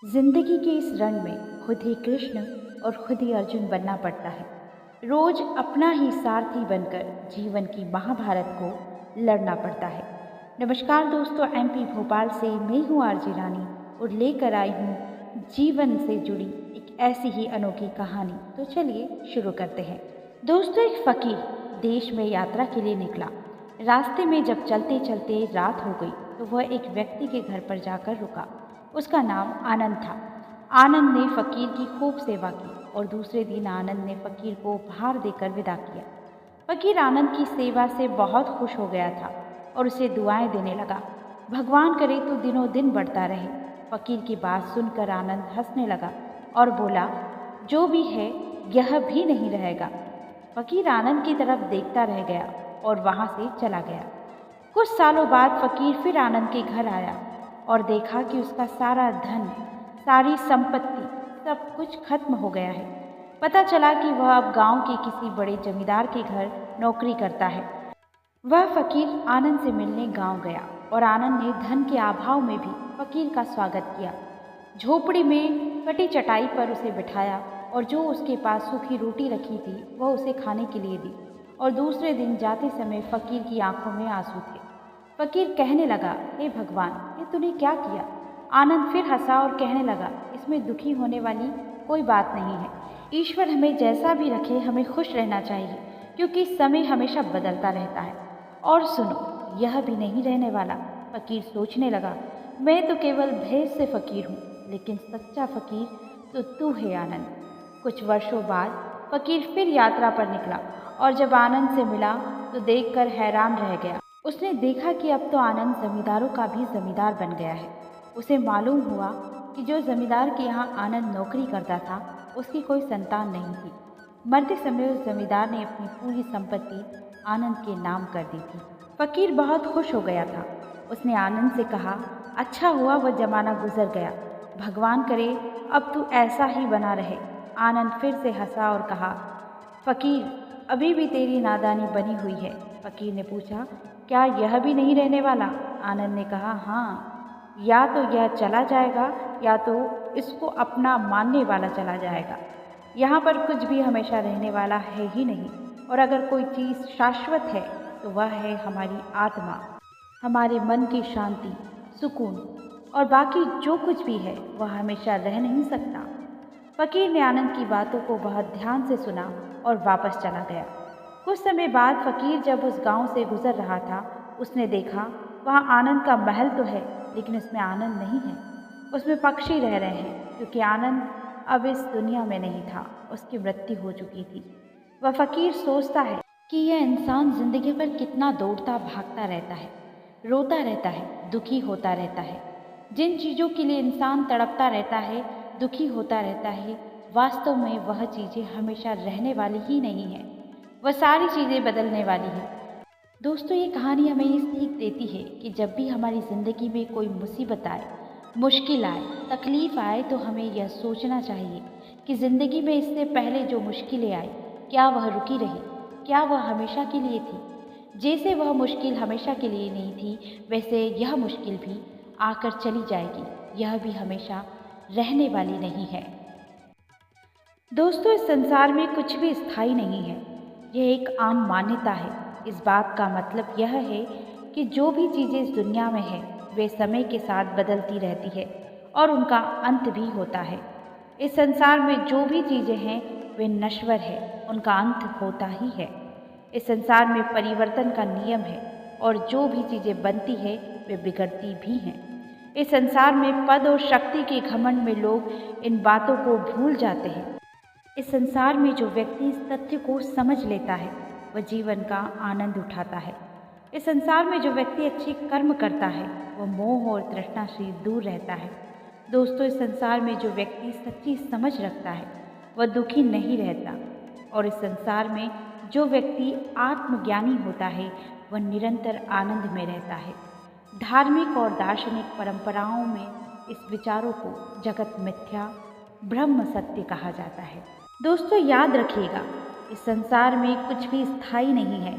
जिंदगी के इस रण में खुद ही कृष्ण और खुद ही अर्जुन बनना पड़ता है। रोज अपना ही सारथी बनकर जीवन की महाभारत को लड़ना पड़ता है। नमस्कार दोस्तों, एमपी भोपाल से मैं हूँ आरजे रानी और लेकर आई हूँ जीवन से जुड़ी एक ऐसी ही अनोखी कहानी। तो चलिए शुरू करते हैं। दोस्तों, एक फकीर देश में यात्रा के लिए निकला। रास्ते में जब चलते चलते रात हो गई तो वह एक व्यक्ति के घर पर जाकर रुका। उसका नाम आनंद था। आनंद ने फकीर की खूब सेवा की और दूसरे दिन आनंद ने फकीर को उपहार देकर विदा किया। फकीर आनंद की सेवा से बहुत खुश हो गया था और उसे दुआएं देने लगा। भगवान करे तो दिनों दिन बढ़ता रहे। फकीर की बात सुनकर आनंद हंसने लगा और बोला, जो भी है यह भी नहीं रहेगा। फकीर आनंद की तरफ देखता रह गया और वहां से चला गया। कुछ सालों बाद फकीर फिर आनंद के घर आया और देखा कि उसका सारा धन, सारी संपत्ति, सब कुछ खत्म हो गया है। पता चला कि वह अब गांव के किसी बड़े जमींदार के घर नौकरी करता है। वह फकीर आनंद से मिलने गांव गया और आनंद ने धन के अभाव में भी फकीर का स्वागत किया। झोपड़ी में कटी चटाई पर उसे बिठाया और जो उसके पास सूखी रोटी रखी थी वह उसे खाने के लिए दी। और दूसरे दिन जाते समय फकीर की आंखों में आंसू थे। फकीर कहने लगा, हे भगवान, ये तूने क्या किया? आनंद फिर हंसा और कहने लगा, इसमें दुखी होने वाली कोई बात नहीं है। ईश्वर हमें जैसा भी रखे, हमें खुश रहना चाहिए, क्योंकि समय हमेशा बदलता रहता है। और सुनो, यह भी नहीं रहने वाला। फकीर सोचने लगा, मैं तो केवल भेष से फकीर हूँ, लेकिन सच्चा फकीर तो तू है आनंद। कुछ वर्षों बाद फकीर फिर यात्रा पर निकला और जब आनंद से मिला तो देखकर हैरान रह गया। उसने देखा कि अब तो आनंद जमींदारों का भी जमींदार बन गया है। उसे मालूम हुआ कि जो जमींदार के यहाँ आनंद नौकरी करता था उसकी कोई संतान नहीं थी। मरते समय उस जमींदार ने अपनी पूरी संपत्ति आनंद के नाम कर दी थी। फकीर बहुत खुश हो गया था। उसने आनंद से कहा, अच्छा हुआ वह जमाना गुजर गया। भगवान करे अब तू ऐसा ही बना रहे। आनंद फिर से हंसा और कहा, फकीर, अभी भी तेरी नादानी बनी हुई है। फकीर ने पूछा, क्या यह भी नहीं रहने वाला? आनंद ने कहा, हाँ, या तो यह चला जाएगा या तो इसको अपना मानने वाला चला जाएगा। यहाँ पर कुछ भी हमेशा रहने वाला है ही नहीं, और अगर कोई चीज़ शाश्वत है तो वह है हमारी आत्मा, हमारे मन की शांति, सुकून, और बाकी जो कुछ भी है वह हमेशा रह नहीं सकता। फकीर ने आनंद की बातों को बहुत ध्यान से सुना और वापस चला गया। कुछ समय बाद फकीर जब उस गांव से गुजर रहा था, उसने देखा वहाँ आनंद का महल तो है, लेकिन उसमें आनंद नहीं है। उसमें पक्षी रह रहे हैं, क्योंकि आनंद अब इस दुनिया में नहीं था, उसकी मृत्यु हो चुकी थी। वह फकीर सोचता है कि यह इंसान जिंदगी पर कितना दौड़ता भागता रहता है, रोता रहता है, दुखी होता रहता है। जिन चीज़ों के लिए इंसान तड़पता रहता है, दुखी होता रहता है, वास्तव में वह चीज़ें हमेशा रहने वाली ही नहीं है। वह सारी चीज़ें बदलने वाली है। दोस्तों, ये कहानी हमें ये सीख देती है कि जब भी हमारी ज़िंदगी में कोई मुसीबत आए, मुश्किल आए, तकलीफ़ आए, तो हमें यह सोचना चाहिए कि ज़िंदगी में इससे पहले जो मुश्किलें आई, क्या वह रुकी रही? क्या वह हमेशा के लिए थी? जैसे वह मुश्किल हमेशा के लिए नहीं थी, वैसे यह मुश्किल भी आकर चली जाएगी। यह भी हमेशा रहने वाली नहीं है। दोस्तों, इस संसार में कुछ भी स्थायी नहीं है। यह एक आम मान्यता है। इस बात का मतलब यह है कि जो भी चीज़ें इस दुनिया में है वे समय के साथ बदलती रहती है और उनका अंत भी होता है। इस संसार में जो भी चीज़ें हैं वे नश्वर है, उनका अंत होता ही है। इस संसार में परिवर्तन का नियम है और जो भी चीज़ें बनती है वे बिगड़ती भी हैं। इस संसार में पद और शक्ति के घमंड में लोग इन बातों को भूल जाते हैं। इस संसार में जो व्यक्ति इस तथ्य को समझ लेता है वह जीवन का आनंद उठाता है। इस संसार में जो व्यक्ति अच्छे कर्म करता है वह मोह और तृष्णा से दूर रहता है। दोस्तों, इस संसार में जो व्यक्ति सच्ची समझ रखता है वह दुखी नहीं रहता। और इस संसार में जो व्यक्ति आत्मज्ञानी होता है वह निरंतर आनंद में रहता है। धार्मिक और दार्शनिक परंपराओं में इस विचारों को जगत मिथ्या, ब्रह्म सत्य कहा जाता है। दोस्तों, याद रखिएगा, इस संसार में कुछ भी स्थायी नहीं है,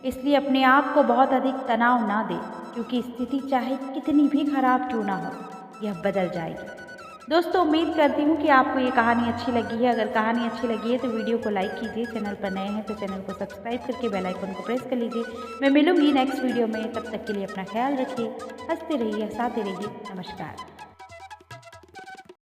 इसलिए अपने आप को बहुत अधिक तनाव ना दें, क्योंकि स्थिति चाहे कितनी भी खराब क्यों ना हो, यह बदल जाएगी। दोस्तों उम्मीद करती हूँ कि आपको ये कहानी अच्छी लगी है। अगर कहानी अच्छी लगी है तो वीडियो को लाइक कीजिए, चैनल पर नए हैं तो चैनल को सब्सक्राइब करके बेल आइकन को प्रेस कर लीजिए। मैं मिलूंगी नेक्स्ट वीडियो में, तब तक के लिए अपना ख्याल रखिए, हंसते रहिए, हंसाते रहिए। नमस्कार।